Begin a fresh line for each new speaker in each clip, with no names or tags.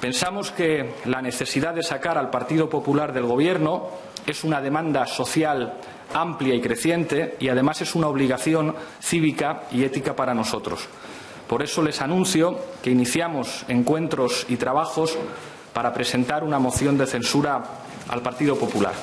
Pensamos que la necesidad de sacar al Partido Popular del Gobierno es una demanda social amplia y creciente y además es una obligación cívica y ética para nosotros. Por eso les anuncio que iniciamos encuentros y trabajos para presentar una moción de censura al Partido Popular.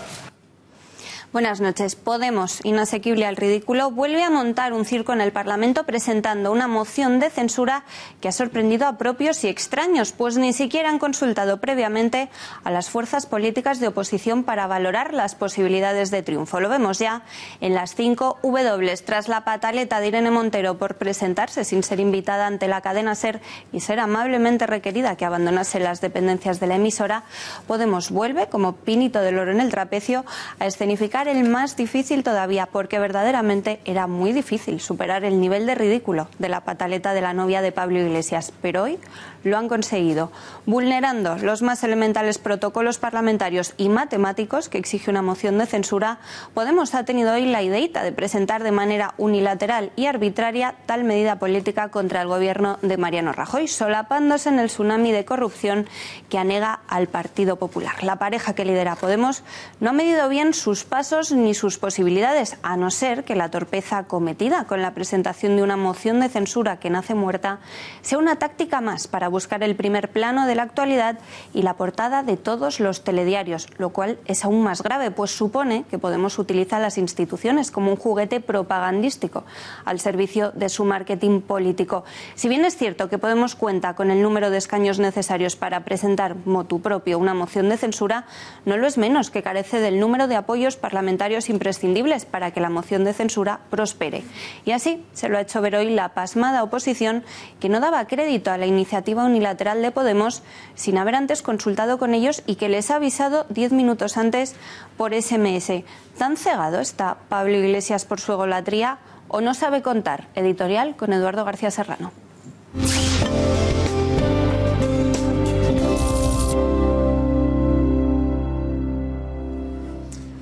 Buenas noches. Podemos, inasequible al ridículo, vuelve a montar un circo en el Parlamento presentando una moción de censura que ha sorprendido a propios y extraños, pues ni siquiera han consultado previamente a las fuerzas políticas de oposición para valorar las posibilidades de triunfo. Lo vemos ya en las 5 W. Tras la pataleta de Irene Montero por presentarse sin ser invitada ante la cadena SER y ser amablemente requerida que abandonase las dependencias de la emisora, Podemos vuelve, como pinito del oro en el trapecio, a escenificar el más difícil todavía, porque verdaderamente era muy difícil superar el nivel de ridículo de la pataleta de la novia de Pablo Iglesias, pero hoy lo han conseguido, vulnerando los más elementales protocolos parlamentarios y matemáticos que exige una moción de censura. Podemos ha tenido hoy la ideita de presentar de manera unilateral y arbitraria tal medida política contra el gobierno de Mariano Rajoy, solapándose en el tsunami de corrupción que anega al Partido Popular. La pareja que lidera Podemos no ha medido bien sus pasos ni sus posibilidades, a no ser que la torpeza cometida con la presentación de una moción de censura que nace muerta sea una táctica más para buscar el primer plano de la actualidad y la portada de todos los telediarios, lo cual es aún más grave, pues supone que Podemos utiliza las instituciones como un juguete propagandístico al servicio de su marketing político. Si bien es cierto que Podemos cuenta con el número de escaños necesarios para presentar motu propio una moción de censura, no lo es menos que carece del número de apoyos parlamentarios imprescindibles para que la moción de censura prospere. Y así se lo ha hecho ver hoy la pasmada oposición, que no daba crédito a la iniciativa unilateral de Podemos sin haber antes consultado con ellos y que les ha avisado 10 minutos antes por SMS. ¿Tan cegado está Pablo Iglesias por su egolatría o no sabe contar? Editorial con Eduardo García Serrano.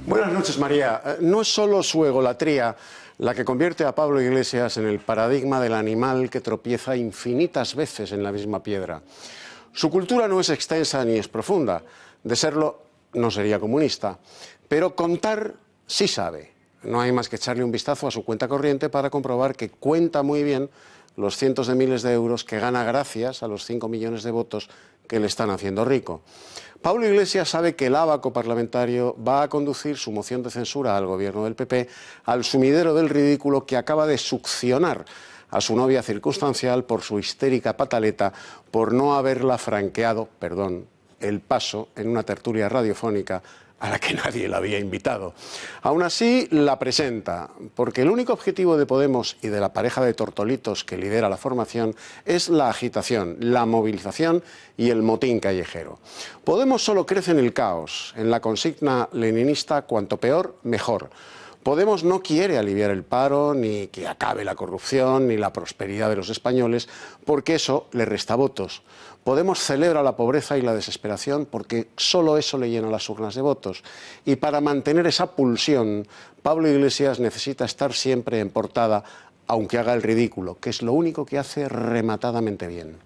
Buenas noches, María. No es solo su egolatría la que convierte a Pablo Iglesias en el paradigma del animal que tropieza infinitas veces en la misma piedra. Su cultura no es extensa ni es profunda. De serlo, no sería comunista. Pero contar sí sabe. No hay más que echarle un vistazo a su cuenta corriente para comprobar que cuenta muy bien los cientos de miles de euros que gana gracias a los 5 millones de votos que le están haciendo rico. Pablo Iglesias sabe que el ábaco parlamentario va a conducir su moción de censura al gobierno del PP al sumidero del ridículo que acaba de succionar a su novia circunstancial por su histérica pataleta por no haberla franqueado, el paso en una tertulia radiofónica a la que nadie la había invitado. Aún así, la presenta, porque el único objetivo de Podemos y de la pareja de tortolitos que lidera la formación es la agitación, la movilización y el motín callejero. Podemos solo crece en el caos, en la consigna leninista cuanto peor, mejor. Podemos no quiere aliviar el paro, ni que acabe la corrupción, ni la prosperidad de los españoles, porque eso le resta votos. Podemos celebra la pobreza y la desesperación porque solo eso le llena las urnas de votos. Y para mantener esa pulsión, Pablo Iglesias necesita estar siempre en portada, aunque haga el ridículo, que es lo único que hace rematadamente bien.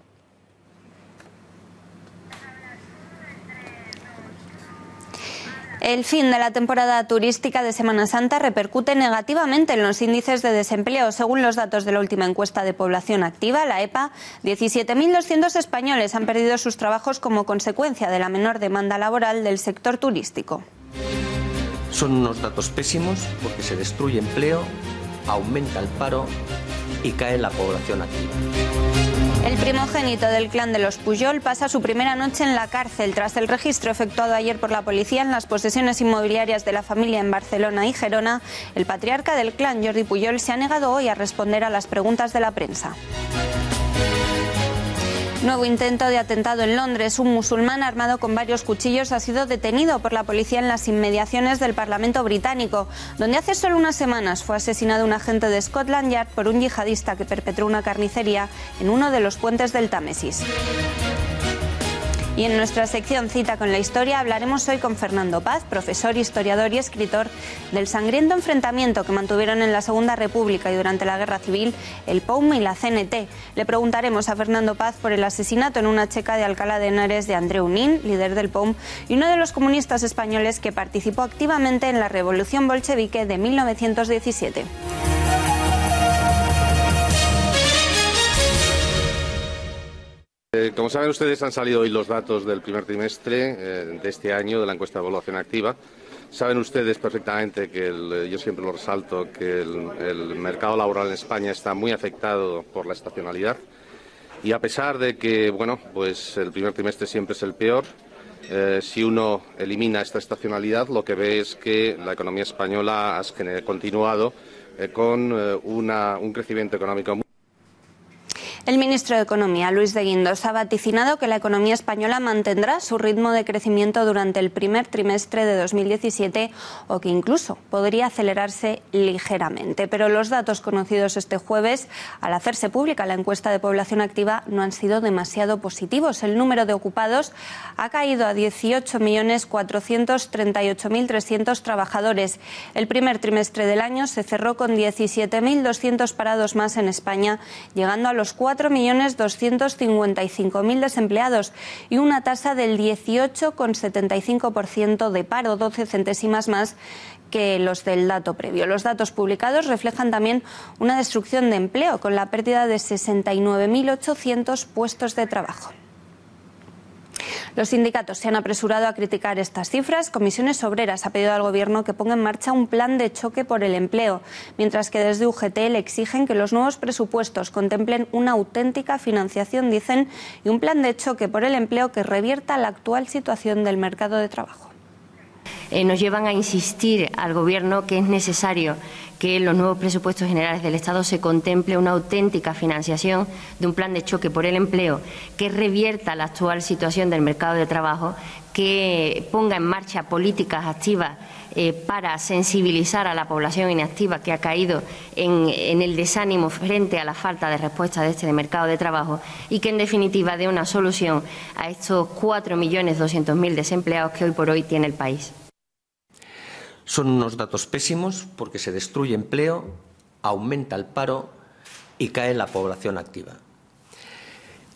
El fin de la temporada turística de Semana Santa repercute negativamente en los índices de desempleo. Según los datos de la última encuesta de población activa, la EPA, 17.200 españoles han perdido sus trabajos como consecuencia de la menor demanda laboral del sector turístico.
Son unos datos pésimos porque se destruye empleo, aumenta el paro y cae la población activa.
El primogénito del clan de los Pujol pasa su primera noche en la cárcel tras el registro efectuado ayer por la policía en las posesiones inmobiliarias de la familia en Barcelona y Gerona. El patriarca del clan, Jordi Pujol, se ha negado hoy a responder a las preguntas de la prensa. Nuevo intento de atentado en Londres. Un musulmán armado con varios cuchillos ha sido detenido por la policía en las inmediaciones del Parlamento británico, donde hace solo unas semanas fue asesinado un agente de Scotland Yard por un yihadista que perpetró una carnicería en uno de los puentes del Támesis. Y en nuestra sección Cita con la Historia hablaremos hoy con Fernando Paz, profesor, historiador y escritor, del sangriento enfrentamiento que mantuvieron en la Segunda República y durante la Guerra Civil el POUM y la CNT. Le preguntaremos a Fernando Paz por el asesinato en una checa de Alcalá de Henares de Andreu Nin, líder del POUM y uno de los comunistas españoles que participó activamente en la Revolución Bolchevique de 1917.
Como saben ustedes, han salido hoy los datos del primer trimestre de este año de la encuesta de población activa. Saben ustedes perfectamente que yo siempre lo resalto, que el mercado laboral en España está muy afectado por la estacionalidad. Y a pesar de que, bueno, pues el primer trimestre siempre es el peor, si uno elimina esta estacionalidad, lo que ve es que la economía española ha continuado con un crecimiento económico muy...
El ministro de Economía, Luis de Guindos, ha vaticinado que la economía española mantendrá su ritmo de crecimiento durante el primer trimestre de 2017 o que incluso podría acelerarse ligeramente. Pero los datos conocidos este jueves, al hacerse pública la encuesta de población activa, no han sido demasiado positivos. El número de ocupados ha caído a 18.438.300 trabajadores. El primer trimestre del año se cerró con 17.200 parados más en España, llegando a los 4.255.000 desempleados y una tasa del 18,75% de paro, 12 centésimas más que los del dato previo. Los datos publicados reflejan también una destrucción de empleo, con la pérdida de 69.800 puestos de trabajo. Los sindicatos se han apresurado a criticar estas cifras. Comisiones Obreras ha pedido al Gobierno que ponga en marcha un plan de choque por el empleo, mientras que desde UGT le exigen que los nuevos presupuestos contemplen una auténtica financiación, dicen, y un plan de choque por el empleo que revierta la actual situación del mercado de trabajo.
Nos llevan a insistir al Gobierno que es necesario que en los nuevos presupuestos generales del Estado se contemple una auténtica financiación de un plan de choque por el empleo que revierta la actual situación del mercado de trabajo, que ponga en marcha políticas activas para sensibilizar a la población inactiva que ha caído en el desánimo frente a la falta de respuesta de este mercado de trabajo y que en definitiva dé una solución a estos 4.200.000 desempleados que hoy por hoy tiene el país.
Son unos datos pésimos porque se destruye empleo, aumenta el paro y cae la población activa.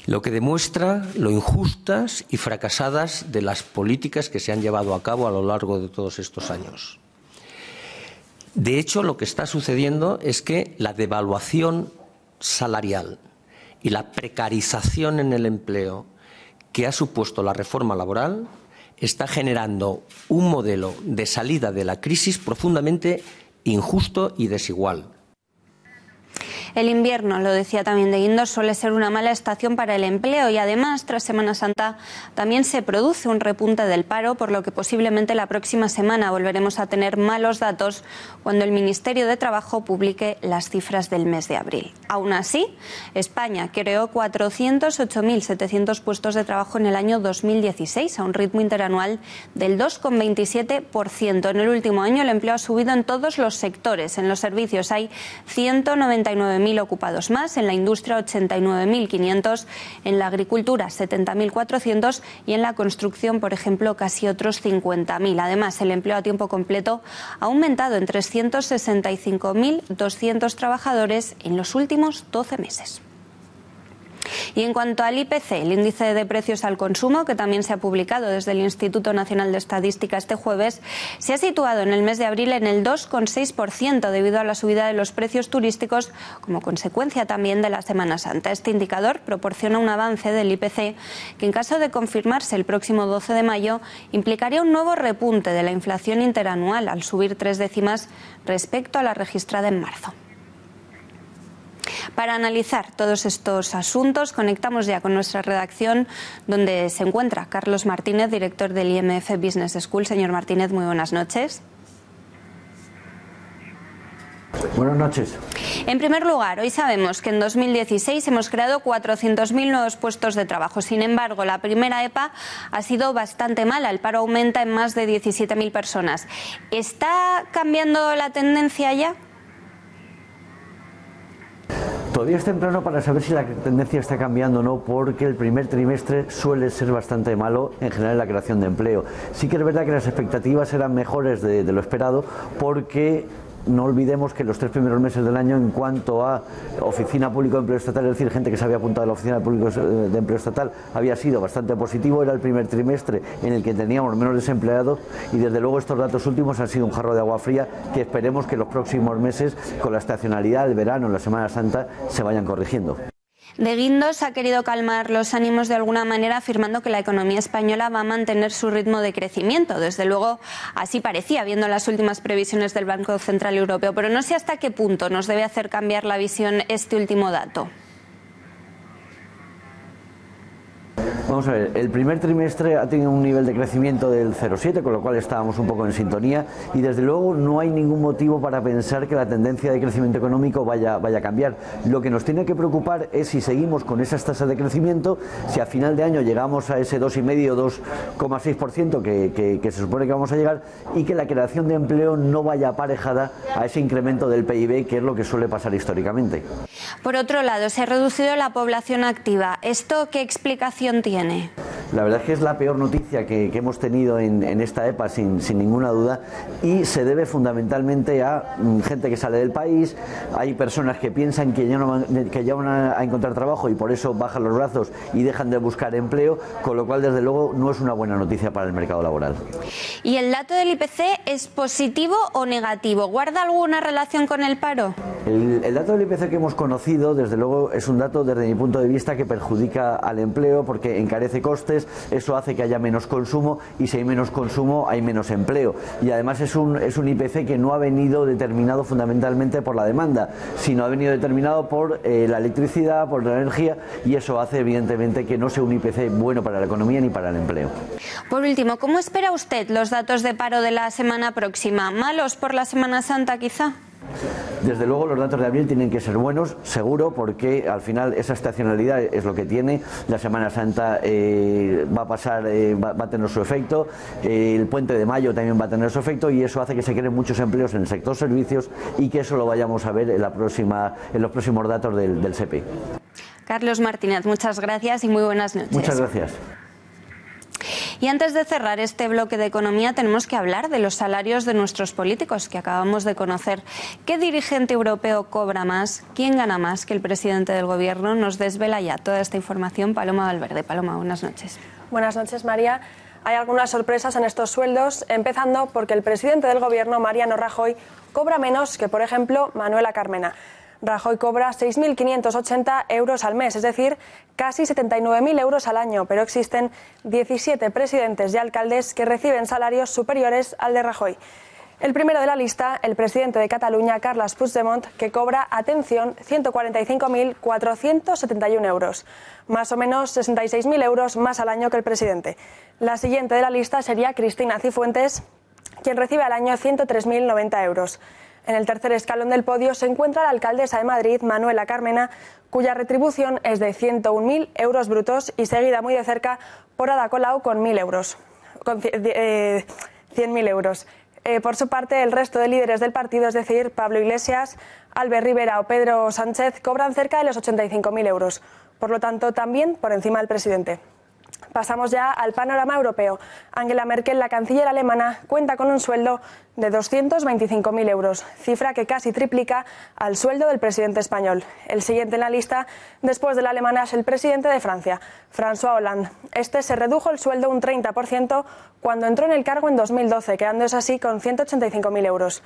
Lo que demuestra lo injustas y fracasadas de las políticas que se han llevado a cabo a lo largo de todos estos años. De hecho, lo que está sucediendo es que la devaluación salarial y la precarización en el empleo que ha supuesto la reforma laboral está generando un modelo de salida de la crisis profundamente injusto y desigual.
El invierno, lo decía también de Guindos, suele ser una mala estación para el empleo y además, tras Semana Santa, también se produce un repunte del paro, por lo que posiblemente la próxima semana volveremos a tener malos datos cuando el Ministerio de Trabajo publique las cifras del mes de abril. Aún así, España creó 408.700 puestos de trabajo en el año 2016, a un ritmo interanual del 2,27%. En el último año el empleo ha subido en todos los sectores. En los servicios hay 199.000 ocupados más, en la industria 89.500, en la agricultura 70.400 y en la construcción, por ejemplo, casi otros 50.000. Además, el empleo a tiempo completo ha aumentado en 365.200 trabajadores en los últimos 12 meses. Y en cuanto al IPC, el índice de precios al consumo, que también se ha publicado desde el Instituto Nacional de Estadística este jueves, se ha situado en el mes de abril en el 2,6% debido a la subida de los precios turísticos como consecuencia también de la Semana Santa. Este indicador proporciona un avance del IPC que, en caso de confirmarse el próximo 12 de mayo, implicaría un nuevo repunte de la inflación interanual al subir 3 décimas respecto a la registrada en marzo. Para analizar todos estos asuntos, conectamos ya con nuestra redacción, donde se encuentra Carlos Martínez, director del IMF Business School. Señor Martínez, muy buenas noches.
Buenas noches.
En primer lugar, hoy sabemos que en 2016 hemos creado 400.000 nuevos puestos de trabajo. Sin embargo, la primera EPA ha sido bastante mala. El paro aumenta en más de 17.000 personas. ¿Está cambiando la tendencia ya?
Todavía es temprano para saber si la tendencia está cambiando o no, porque el primer trimestre suele ser bastante malo en general en la creación de empleo. Sí que es verdad que las expectativas eran mejores de lo esperado, porque no olvidemos que los 3 primeros meses del año, en cuanto a Oficina Pública de Empleo Estatal, es decir, gente que se había apuntado a la Oficina Pública de Empleo Estatal, había sido bastante positivo. Era el primer trimestre en el que teníamos menos desempleados y desde luego estos datos últimos han sido un jarro de agua fría que esperemos que los próximos meses, con la estacionalidad, el verano, la Semana Santa, se vayan corrigiendo.
De Guindos ha querido calmar los ánimos de alguna manera, afirmando que la economía española va a mantener su ritmo de crecimiento. Desde luego, así parecía, viendo las últimas previsiones del Banco Central Europeo. Pero no sé hasta qué punto nos debe hacer cambiar la visión este último dato.
Vamos a ver, el primer trimestre ha tenido un nivel de crecimiento del 0,7, con lo cual estábamos un poco en sintonía, y desde luego no hay ningún motivo para pensar que la tendencia de crecimiento económico vaya a cambiar. Lo que nos tiene que preocupar es si seguimos con esas tasas de crecimiento, si a final de año llegamos a ese 2,5 o 2,6% que se supone que vamos a llegar, y que la creación de empleo no vaya aparejada a ese incremento del PIB, que es lo que suele pasar históricamente.
Por otro lado, se ha reducido la población activa. ¿Esto qué explicación tiene?
La verdad es que es la peor noticia que hemos tenido en esta EPA, sin ninguna duda, y se debe fundamentalmente a gente que sale del país. Hay personas que piensan que ya van a encontrar trabajo y por eso bajan los brazos y dejan de buscar empleo, con lo cual desde luego no es una buena noticia para el mercado laboral.
¿Y el dato del IPC es positivo o negativo? ¿Guarda alguna relación con el paro?
El dato del IPC que hemos conocido, desde luego, es un dato desde mi punto de vista que perjudica al empleo, porque encarece costes, eso hace que haya menos consumo, y si hay menos consumo hay menos empleo. Y además es un IPC que no ha venido determinado fundamentalmente por la demanda, sino ha venido determinado por la electricidad, por la energía, y eso hace evidentemente que no sea un IPC bueno para la economía ni para el empleo.
Por último, ¿cómo espera usted los datos de paro de la semana próxima? ¿Malos por la Semana Santa quizá?
Desde luego los datos de abril tienen que ser buenos, seguro, porque al final esa estacionalidad es lo que tiene. La Semana Santa va a pasar, va a tener su efecto, el puente de mayo también va a tener su efecto, y eso hace que se creen muchos empleos en el sector servicios y que eso lo vayamos a ver en los próximos datos del SEPE.
Carlos Martínez, muchas gracias y muy buenas noches.
Muchas gracias.
Y antes de cerrar este bloque de economía, tenemos que hablar de los salarios de nuestros políticos que acabamos de conocer. ¿Qué dirigente europeo cobra más? ¿Quién gana más que el presidente del Gobierno? Nos desvela ya toda esta información Paloma Valverde. Paloma, buenas noches.
Buenas noches, María. Hay algunas sorpresas en estos sueldos, empezando porque el presidente del Gobierno, Mariano Rajoy, cobra menos que, por ejemplo, Manuela Carmena. Rajoy cobra 6.580 euros al mes, es decir, casi 79.000 euros al año, pero existen 17 presidentes y alcaldes que reciben salarios superiores al de Rajoy. El primero de la lista, el presidente de Cataluña, Carles Puigdemont, que cobra, atención, 145.471 euros, más o menos 66.000 euros más al año que el presidente. La siguiente de la lista sería Cristina Cifuentes, quien recibe al año 103.090 euros. En el tercer escalón del podio se encuentra la alcaldesa de Madrid, Manuela Carmena, cuya retribución es de 101.000 euros brutos, y seguida muy de cerca por Ada Colau con 1.000 euros, con 100.000 euros. Por su parte, el resto de líderes del partido, es decir, Pablo Iglesias, Albert Rivera o Pedro Sánchez, cobran cerca de los 85.000 euros. Por lo tanto, también por encima del presidente. Pasamos ya al panorama europeo. Angela Merkel, la canciller alemana, cuenta con un sueldo de 225.000 euros, cifra que casi triplica al sueldo del presidente español. El siguiente en la lista, después de la alemana, es el presidente de Francia, François Hollande. Este se redujo el sueldo un 30% cuando entró en el cargo en 2012, quedándose así con 185.000 euros.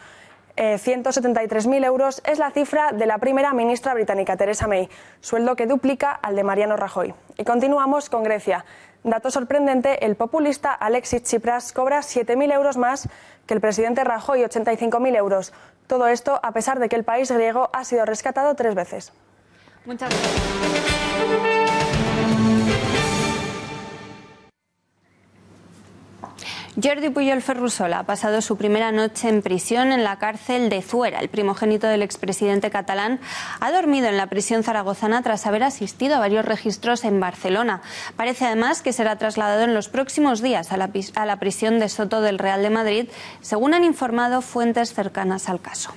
173.000 euros es la cifra de la primera ministra británica, Theresa May, sueldo que duplica al de Mariano Rajoy. Y continuamos con Grecia. Dato sorprendente, el populista Alexis Tsipras cobra 7.000 euros más que el presidente Rajoy, 85.000 euros. Todo esto a pesar de que el país griego ha sido rescatado 3 veces.
Muchas gracias. Jordi Pujol Ferrusola ha pasado su primera noche en prisión en la cárcel de Zuera. El primogénito del expresidente catalán ha dormido en la prisión zaragozana tras haber asistido a varios registros en Barcelona. Parece además que será trasladado en los próximos días a la prisión de Soto del Real de Madrid, según han informado fuentes cercanas al caso.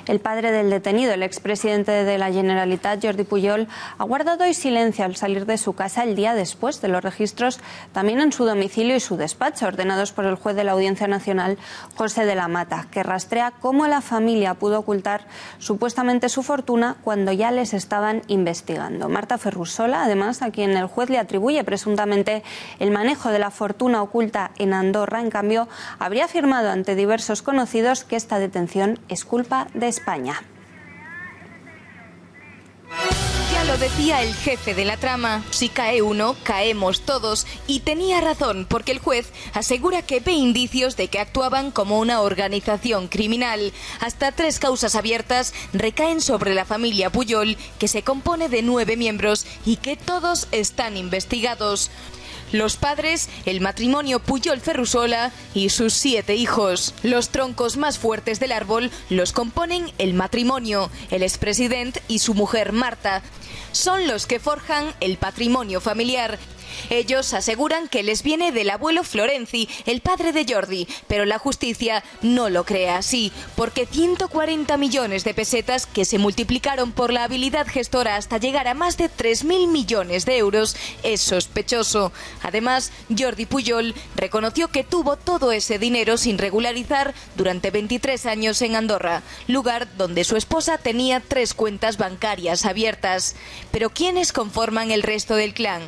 El padre del detenido, el expresidente de la Generalitat, Jordi Pujol, ha guardado hoy silencio al salir de su casa el día después de los registros también en su domicilio y su despacho, ordenados por el juez de la Audiencia Nacional, José de la Mata, que rastrea cómo la familia pudo ocultar supuestamente su fortuna cuando ya les estaban investigando. Marta Ferrusola, además, a quien el juez le atribuye presuntamente el manejo de la fortuna oculta en Andorra, en cambio, habría afirmado ante diversos conocidos que esta detención es culpa de España.
Ya lo decía el jefe de la trama, si cae uno, caemos todos, y tenía razón, porque el juez asegura que ve indicios de que actuaban como una organización criminal. Hasta 3 causas abiertas recaen sobre la familia Pujol, que se compone de 9 miembros y que todos están investigados. Los padres, el matrimonio Pujol-Ferrusola y sus 7 hijos. Los troncos más fuertes del árbol los componen el matrimonio, el expresidente y su mujer Marta. Son los que forjan el patrimonio familiar. Ellos aseguran que les viene del abuelo Florenzi, el padre de Jordi, pero la justicia no lo cree así, porque 140 millones de pesetas que se multiplicaron por la habilidad gestora hasta llegar a más de 3.000 millones de euros es sospechoso. Además, Jordi Pujol reconoció que tuvo todo ese dinero sin regularizar durante 23 años en Andorra, lugar donde su esposa tenía 3 cuentas bancarias abiertas. Pero ¿quiénes conforman el resto del clan?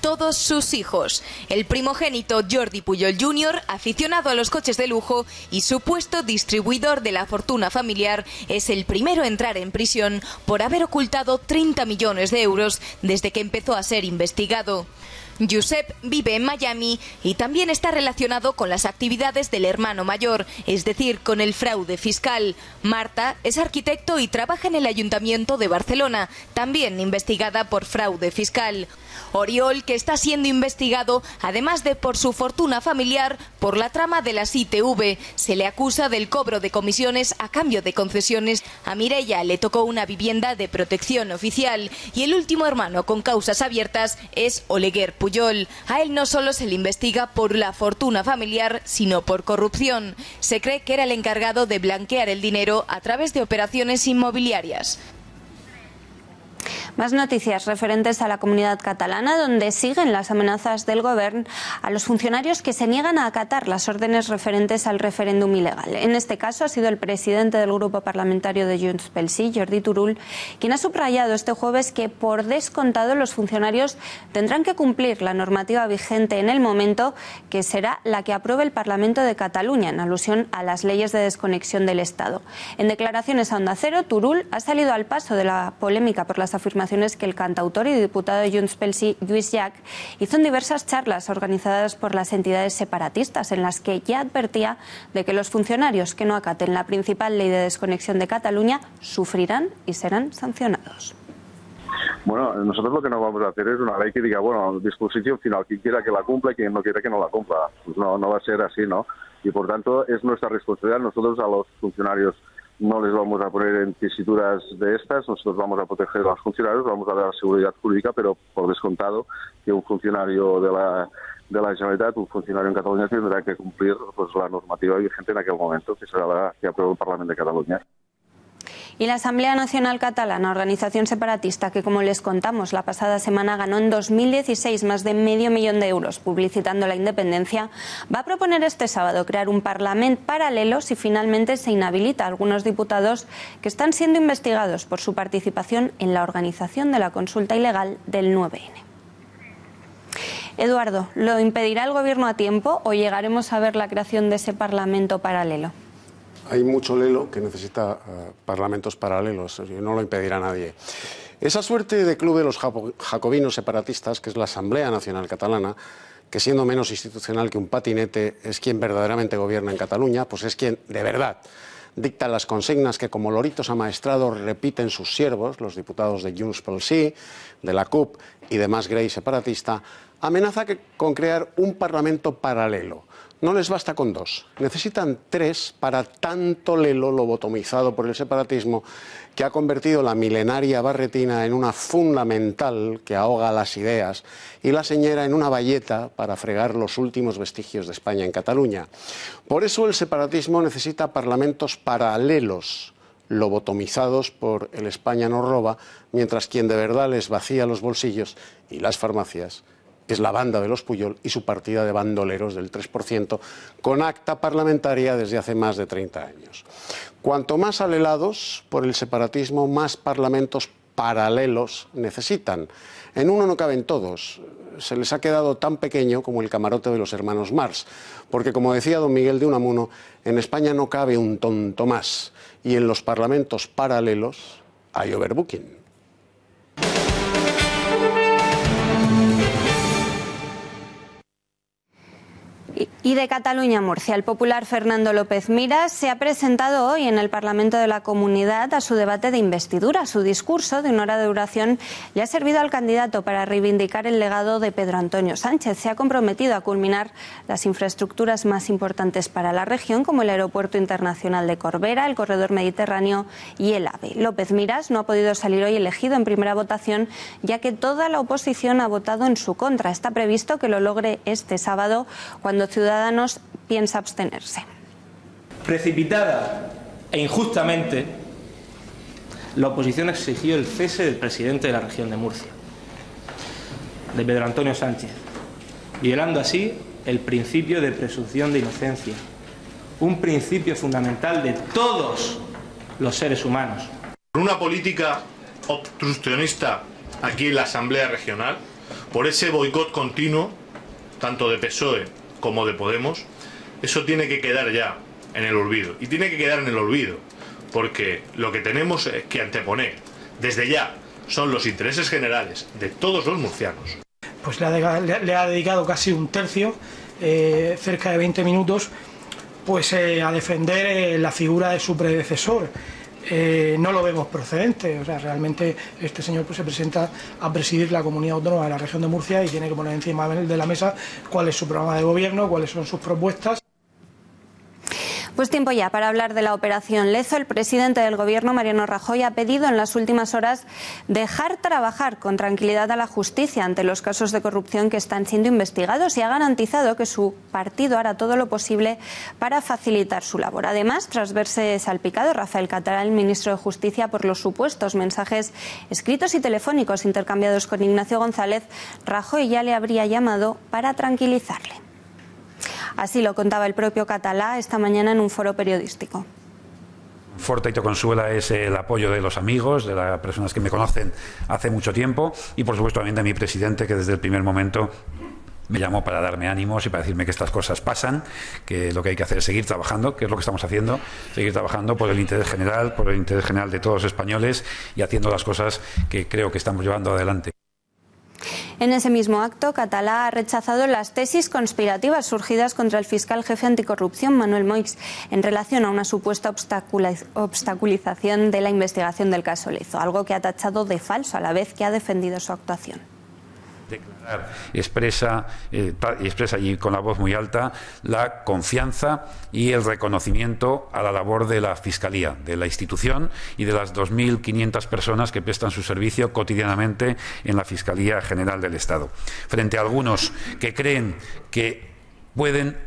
Todos sus hijos. El primogénito Jordi Pujol Jr., aficionado a los coches de lujo y supuesto distribuidor de la fortuna familiar, es el primero a entrar en prisión por haber ocultado 30 millones de euros desde que empezó a ser investigado. Josep vive en Miami y también está relacionado con las actividades del hermano mayor, es decir, con el fraude fiscal. Marta es arquitecto y trabaja en el Ayuntamiento de Barcelona, también investigada por fraude fiscal. Oriol, que está siendo investigado, además de por su fortuna familiar, por la trama de las ITV. Se le acusa del cobro de comisiones a cambio de concesiones. A Mireia le tocó una vivienda de protección oficial. Y el último hermano con causas abiertas es Oleguer Pujol. A él no solo se le investiga por la fortuna familiar, sino por corrupción. Se cree que era el encargado de blanquear el dinero a través de operaciones inmobiliarias.
Más noticias referentes a la comunidad catalana, donde siguen las amenazas del Gobierno a los funcionarios que se niegan a acatar las órdenes referentes al referéndum ilegal. En este caso ha sido el presidente del grupo parlamentario de Junts pel Sí, Jordi Turull, quien ha subrayado este jueves que por descontado los funcionarios tendrán que cumplir la normativa vigente en el momento, que será la que apruebe el Parlamento de Cataluña, en alusión a las leyes de desconexión del Estado. En declaraciones a Onda Cero, Turull ha salido al paso de la polémica por las afirmaciones que el cantautor y diputado de Junts pel Sí, Lluís Llach, hizo en diversas charlas organizadas por las entidades separatistas, en las que ya advertía de que los funcionarios que no acaten la principal ley de desconexión de Cataluña sufrirán y serán sancionados.
Bueno, nosotros lo que no vamos a hacer es una ley que diga, bueno, disposición final, quien quiera que la cumpla y quien no quiera que no la cumpla. Pues no va a ser así, ¿no? Y por tanto es nuestra responsabilidad. Nosotros a los funcionarios no les vamos a poner en tesituras de estas, nosotros vamos a proteger a los funcionarios, vamos a dar seguridad jurídica, pero por descontado que un funcionario de la Generalitat, un funcionario en Cataluña, tendrá que cumplir pues la normativa vigente en aquel momento, que será la que apruebe el Parlamento de Cataluña.
Y la Asamblea Nacional Catalana, organización separatista que, como les contamos la pasada semana, ganó en 2016 más de $500 000 publicitando la independencia, va a proponer este sábado crear un Parlamento paralelo si finalmente se inhabilita a algunos diputados que están siendo investigados por su participación en la organización de la consulta ilegal del 9N. Eduardo, ¿lo impedirá el Gobierno a tiempo o llegaremos a ver la creación de ese Parlamento paralelo?
Hay mucho lelo que necesita parlamentos paralelos, y no lo impedirá nadie. Esa suerte de club de los jacobinos separatistas, que es la Asamblea Nacional Catalana, que siendo menos institucional que un patinete es quien verdaderamente gobierna en Cataluña, pues es quien de verdad dicta las consignas que como loritos amaestrados repiten sus siervos, los diputados de Junts pel Sí, de la CUP y demás grey separatista, amenaza con crear un parlamento paralelo. No les basta con 2, necesitan 3 para tanto lelo lobotomizado por el separatismo que ha convertido la milenaria barretina en una fundamental que ahoga las ideas y la señera en una bayeta para fregar los últimos vestigios de España en Cataluña. Por eso el separatismo necesita parlamentos paralelos, lobotomizados por el España nos roba, mientras quien de verdad les vacía los bolsillos y las farmacias es la banda de los Puyol y su partida de bandoleros del 3%, con acta parlamentaria desde hace más de 30 años. Cuanto más alelados por el separatismo, más parlamentos paralelos necesitan. En uno no caben todos. Se les ha quedado tan pequeño como el camarote de los hermanos Marx, porque como decía don Miguel de Unamuno, en España no cabe un tonto más, y en los parlamentos paralelos hay overbooking.
Y de Cataluña a Murcia, el popular Fernando López Miras se ha presentado hoy en el Parlamento de la Comunidad a su debate de investidura. Su discurso de 1 hora de duración le ha servido al candidato para reivindicar el legado de Pedro Antonio Sánchez. Se ha comprometido a culminar las infraestructuras más importantes para la región, como el Aeropuerto Internacional de Corbera, el Corredor Mediterráneo y el AVE. López Miras no ha podido salir hoy elegido en primera votación, ya que toda la oposición ha votado en su contra. Está previsto que lo logre este sábado, cuando Ciudadanos piensa abstenerse.
Precipitada e injustamente, la oposición exigió el cese del presidente de la región de Murcia, de Pedro Antonio Sánchez, violando así el principio de presunción de inocencia, un principio fundamental de todos los seres humanos.
Por una política obstruccionista aquí en la Asamblea Regional, por ese boicot continuo, tanto de PSOE como de Podemos, eso tiene que quedar ya en el olvido. Y tiene que quedar en el olvido, porque lo que tenemos que anteponer desde ya son los intereses generales de todos los murcianos.
Pues le ha dedicado casi un tercio, cerca de 20 minutos, pues a defender la figura de su predecesor. No lo vemos procedente. O sea, realmente este señor pues se presenta a presidir la comunidad autónoma de la región de Murcia y tiene que poner encima de la mesa cuál es su programa de gobierno, cuáles son sus propuestas.
Pues tiempo ya para hablar de la operación Lezo. El presidente del Gobierno, Mariano Rajoy, ha pedido en las últimas horas dejar trabajar con tranquilidad a la justicia ante los casos de corrupción que están siendo investigados y ha garantizado que su partido hará todo lo posible para facilitar su labor. Además, tras verse salpicado Rafael Catalá, el ministro de Justicia, por los supuestos mensajes escritos y telefónicos intercambiados con Ignacio González, Rajoy ya le habría llamado para tranquilizarle. Así lo contaba el propio Catalá esta mañana en un foro periodístico.
Forta y Consuela es el apoyo de los amigos, de las personas que me conocen hace mucho tiempo y por supuesto también de mi presidente, que desde el primer momento me llamó para darme ánimos y para decirme que estas cosas pasan, que lo que hay que hacer es seguir trabajando, que es lo que estamos haciendo, seguir trabajando por el interés general de todos los españoles y haciendo las cosas que creo que estamos llevando adelante.
En ese mismo acto, Catalá ha rechazado las tesis conspirativas surgidas contra el fiscal jefe anticorrupción, Manuel Moix, en relación a una supuesta obstaculización de la investigación del caso Lezo, algo que ha tachado de falso a la vez que ha defendido su actuación.
Declarar expresa y con la voz muy alta la confianza y el reconocimiento a la labor de la Fiscalía, de la institución y de las 2.500 personas que prestan su servicio cotidianamente en la Fiscalía General del Estado. Frente a algunos que creen que pueden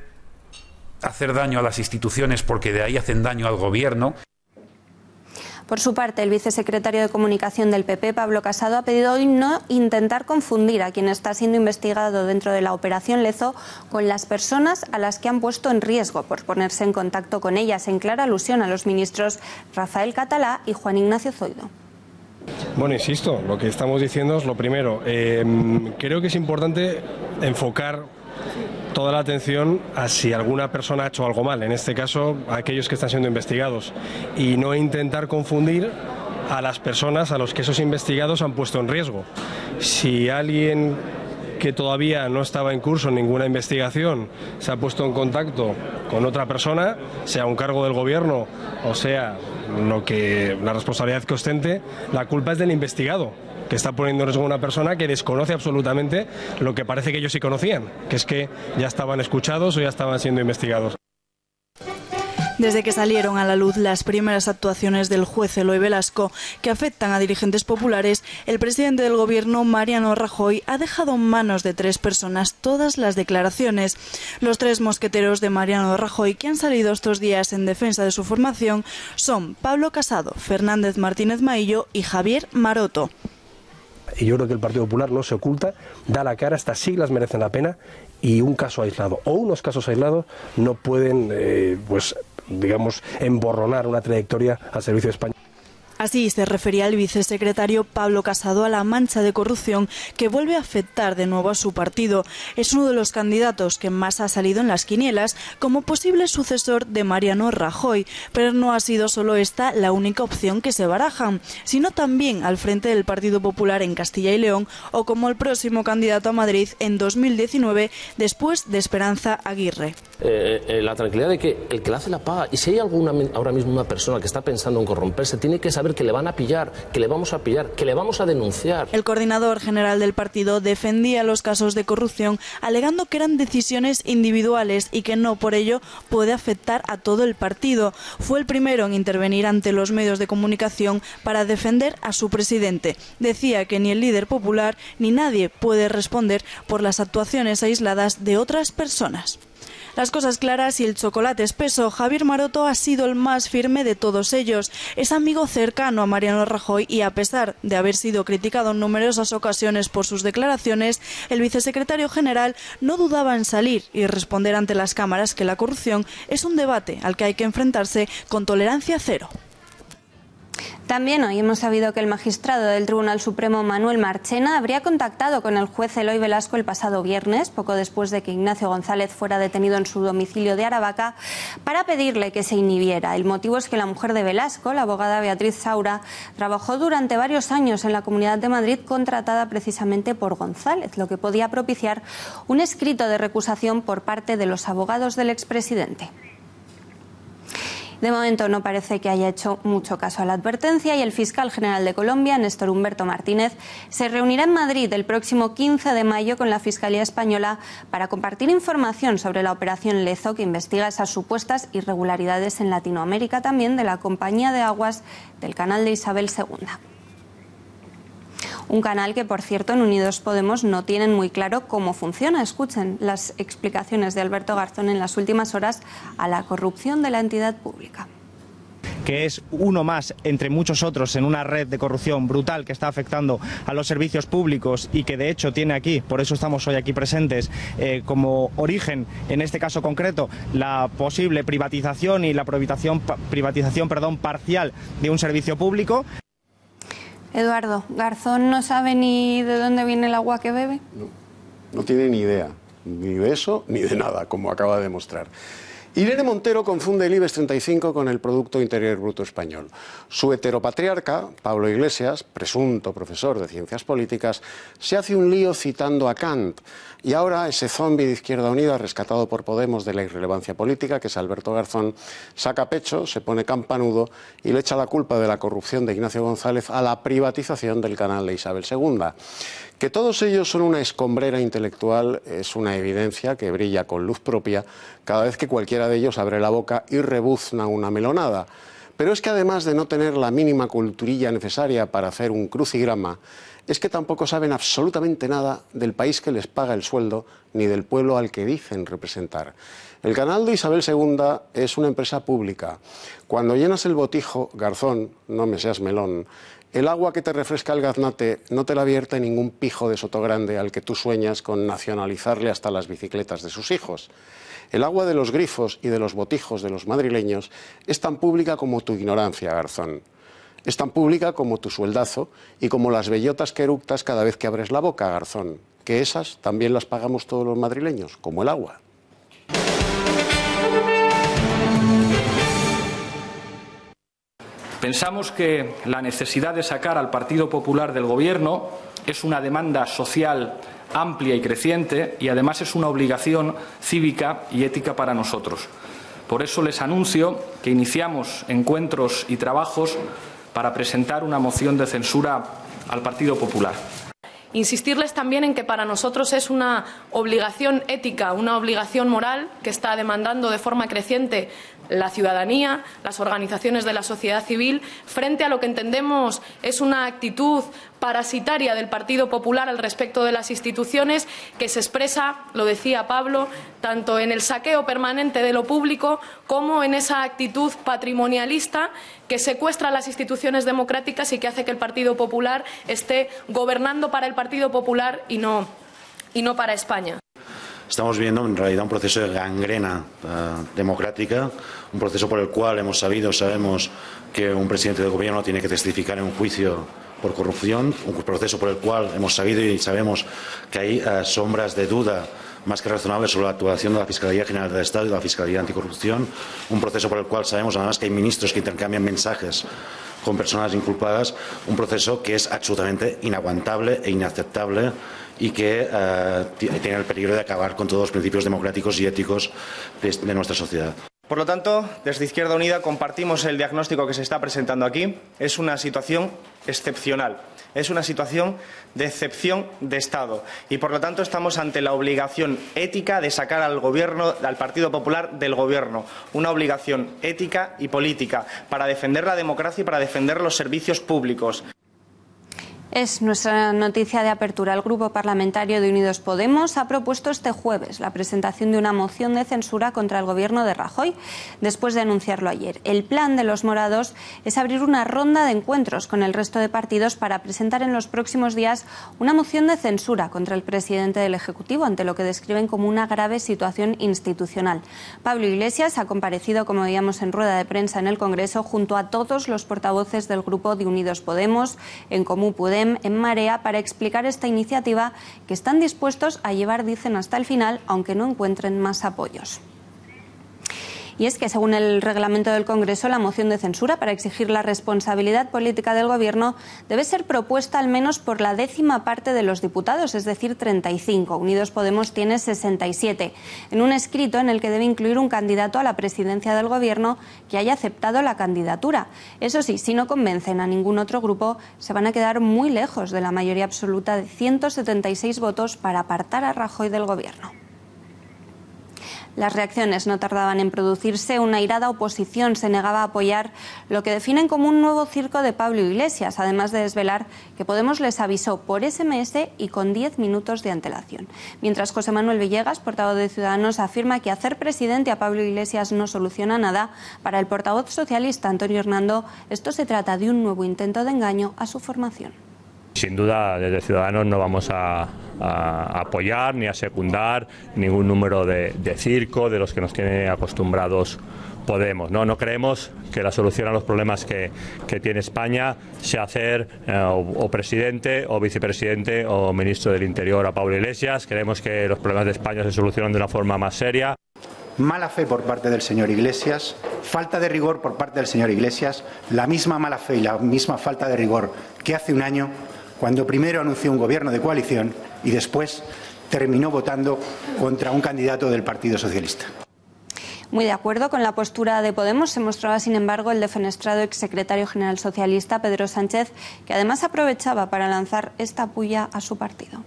hacer daño a las instituciones porque de ahí hacen daño al Gobierno.
Por su parte, el vicesecretario de Comunicación del PP, Pablo Casado, ha pedido hoy no intentar confundir a quien está siendo investigado dentro de la operación Lezo con las personas a las que han puesto en riesgo por ponerse en contacto con ellas, en clara alusión a los ministros Rafael Catalá y Juan Ignacio Zoido.
Bueno, insisto, lo que estamos diciendo es lo primero. Creo que es importante enfocar toda la atención a si alguna persona ha hecho algo mal, en este caso a aquellos que están siendo investigados, y no intentar confundir a las personas a los que esos investigados han puesto en riesgo. Si alguien que todavía no estaba en curso en ninguna investigación se ha puesto en contacto con otra persona, sea un cargo del gobierno o sea la responsabilidad que ostente, la culpa es del investigado, que está poniendo en riesgo a una persona que desconoce absolutamente lo que parece que ellos sí conocían, que es que ya estaban escuchados o ya estaban siendo investigados.
Desde que salieron a la luz las primeras actuaciones del juez Eloy Velasco que afectan a dirigentes populares, el presidente del Gobierno, Mariano Rajoy, ha dejado en manos de 3 personas todas las declaraciones. Los 3 mosqueteros de Mariano Rajoy que han salido estos días en defensa de su formación son Pablo Casado, Fernández Martínez Maillo y Javier Maroto.
Y yo creo que el Partido Popular no se oculta, da la cara, estas siglas merecen la pena y un caso aislado o unos casos aislados no pueden, digamos, emborronar una trayectoria al servicio español.
Así se refería el vicesecretario Pablo Casado a la mancha de corrupción que vuelve a afectar de nuevo a su partido. Es uno de los candidatos que más ha salido en las quinielas como posible sucesor de Mariano Rajoy, pero no ha sido solo esta la única opción que se barajan, sino también al frente del Partido Popular en Castilla y León o como el próximo candidato a Madrid en 2019 después de Esperanza Aguirre.
La tranquilidad de que el que la hace la paga, y si hay ahora mismo una persona que está pensando en corromperse, tiene que saber que le van a pillar, que le vamos a pillar, que le vamos a denunciar.
El coordinador general del partido defendía los casos de corrupción alegando que eran decisiones individuales y que no por ello puede afectar a todo el partido. Fue el primero en intervenir ante los medios de comunicación para defender a su presidente. Decía que ni el líder popular ni nadie puede responder por las actuaciones aisladas de otras personas. Las cosas claras y el chocolate espeso, Javier Maroto ha sido el más firme de todos ellos. Es amigo cercano a Mariano Rajoy y a pesar de haber sido criticado en numerosas ocasiones por sus declaraciones, el vicesecretario general no dudaba en salir y responder ante las cámaras que la corrupción es un debate al que hay que enfrentarse con tolerancia cero.
También hoy hemos sabido que el magistrado del Tribunal Supremo, Manuel Marchena, habría contactado con el juez Eloy Velasco el pasado viernes, poco después de que Ignacio González fuera detenido en su domicilio de Aravaca, para pedirle que se inhibiera. El motivo es que la mujer de Velasco, la abogada Beatriz Saura, trabajó durante varios años en la Comunidad de Madrid contratada precisamente por González, lo que podía propiciar un escrito de recusación por parte de los abogados del expresidente. De momento no parece que haya hecho mucho caso a la advertencia y el fiscal general de Colombia, Néstor Humberto Martínez, se reunirá en Madrid el próximo 15 de mayo con la Fiscalía Española para compartir información sobre la operación Lezo, que investiga esas supuestas irregularidades en Latinoamérica, también de la Compañía de Aguas del canal de Isabel II. Un canal que, por cierto, en Unidos Podemos no tienen muy claro cómo funciona. Escuchen las explicaciones de Alberto Garzón en las últimas horas a la corrupción de la entidad pública.
Que es uno más entre muchos otros en una red de corrupción brutal que está afectando a los servicios públicos y que de hecho tiene aquí, por eso estamos hoy aquí presentes, como origen, en este caso concreto, la posible privatización y la privatización parcial de un servicio público.
Eduardo, ¿Garzón no sabe ni de dónde viene el agua que bebe?
No tiene ni idea, ni de eso ni de nada, como acaba de demostrar. Irene Montero confunde el IBEX 35 con el Producto Interior Bruto español. Su heteropatriarca, Pablo Iglesias, presunto profesor de Ciencias Políticas, se hace un lío citando a Kant. Y ahora ese zombi de Izquierda Unida, rescatado por Podemos de la irrelevancia política, que es Alberto Garzón, saca pecho, se pone campanudo y le echa la culpa de la corrupción de Ignacio González a la privatización del canal de Isabel II. Que todos ellos son una escombrera intelectual es una evidencia que brilla con luz propia cada vez que cualquiera de ellos abre la boca y rebuzna una melonada. Pero es que además de no tener la mínima culturilla necesaria para hacer un crucigrama, es que tampoco saben absolutamente nada del país que les paga el sueldo ni del pueblo al que dicen representar. El canal de Isabel II es una empresa pública. Cuando llenas el botijo, Garzón, no me seas melón, el agua que te refresca el gaznate no te la vierte ningún pijo de Sotogrande al que tú sueñas con nacionalizarle hasta las bicicletas de sus hijos. El agua de los grifos y de los botijos de los madrileños es tan pública como tu ignorancia, Garzón. Es tan pública como tu sueldazo y como las bellotas que eructas cada vez que abres la boca, Garzón, que esas también las pagamos todos los madrileños, como el agua.
Pensamos que la necesidad de sacar al Partido Popular del Gobierno es una demanda social amplia y creciente y además es una obligación cívica y ética para nosotros. Por eso les anuncio que iniciamos encuentros y trabajos para presentar una moción de censura al Partido Popular.
Insistirles también en que para nosotros es una obligación ética, una obligación moral que está demandando de forma creciente la ciudadanía, las organizaciones de la sociedad civil, frente a lo que entendemos es una actitud parasitaria del Partido Popular al respecto de las instituciones, que se expresa, lo decía Pablo, tanto en el saqueo permanente de lo público como en esa actitud patrimonialista que secuestra las instituciones democráticas y que hace que el Partido Popular esté gobernando para el Partido Popular y no para España.
Estamos viendo en realidad un proceso de gangrena democrática, un proceso por el cual sabemos que un presidente de gobierno tiene que testificar en un juicio por corrupción, un proceso por el cual hemos sabido y sabemos que hay sombras de duda más que razonables sobre la actuación de la Fiscalía General del Estado y de la Fiscalía Anticorrupción, un proceso por el cual sabemos además que hay ministros que intercambian mensajes con personas inculpadas, un proceso que es absolutamente inaguantable e inaceptable y que tiene el peligro de acabar con todos los principios democráticos y éticos de nuestra sociedad.
Por lo tanto, desde Izquierda Unida compartimos el diagnóstico que se está presentando aquí. Es una situación excepcional, es una situación de excepción de Estado y, por lo tanto, estamos ante la obligación ética de sacar al Gobierno, al Partido Popular del Gobierno, una obligación ética y política para defender la democracia y para defender los servicios públicos.
Es nuestra noticia de apertura. El Grupo Parlamentario de Unidos Podemos ha propuesto este jueves la presentación de una moción de censura contra el gobierno de Rajoy, después de anunciarlo ayer. El plan de los morados es abrir una ronda de encuentros con el resto de partidos para presentar en los próximos días una moción de censura contra el presidente del Ejecutivo, ante lo que describen como una grave situación institucional. Pablo Iglesias ha comparecido, como veíamos en rueda de prensa en el Congreso, junto a todos los portavoces del Grupo de Unidos Podemos, En Comú Podem, en Marea, para explicar esta iniciativa que están dispuestos a llevar, dicen, hasta el final, aunque no encuentren más apoyos. Y es que, según el reglamento del Congreso, la moción de censura para exigir la responsabilidad política del Gobierno debe ser propuesta al menos por la 10ª parte de los diputados, es decir, 35. Unidos Podemos tiene 67. En un escrito en el que debe incluir un candidato a la presidencia del Gobierno que haya aceptado la candidatura. Eso sí, si no convencen a ningún otro grupo, se van a quedar muy lejos de la mayoría absoluta de 176 votos para apartar a Rajoy del Gobierno. Las reacciones no tardaban en producirse. Una airada oposición se negaba a apoyar lo que definen como un nuevo circo de Pablo Iglesias, además de desvelar que Podemos les avisó por SMS y con 10 minutos de antelación. Mientras José Manuel Villegas, portavoz de Ciudadanos, afirma que hacer presidente a Pablo Iglesias no soluciona nada, para el portavoz socialista Antonio Hernando esto se trata de un nuevo intento de engaño a su formación.
Sin duda, desde Ciudadanos no vamos a apoyar ni a secundar ningún número de circo de los que nos tiene acostumbrados Podemos. No creemos que la solución a los problemas que tiene España sea hacer o presidente o vicepresidente o ministro del Interior a Pablo Iglesias. Creemos que los problemas de España se solucionan de una forma más seria.
Mala fe por parte del señor Iglesias, falta de rigor por parte del señor Iglesias, la misma mala fe y la misma falta de rigor que hace un año, cuando primero anunció un gobierno de coalición y después terminó votando contra un candidato del Partido Socialista.
Muy de acuerdo con la postura de Podemos se mostraba, sin embargo, el defenestrado exsecretario general socialista Pedro Sánchez, que además aprovechaba para lanzar esta puya a su partido.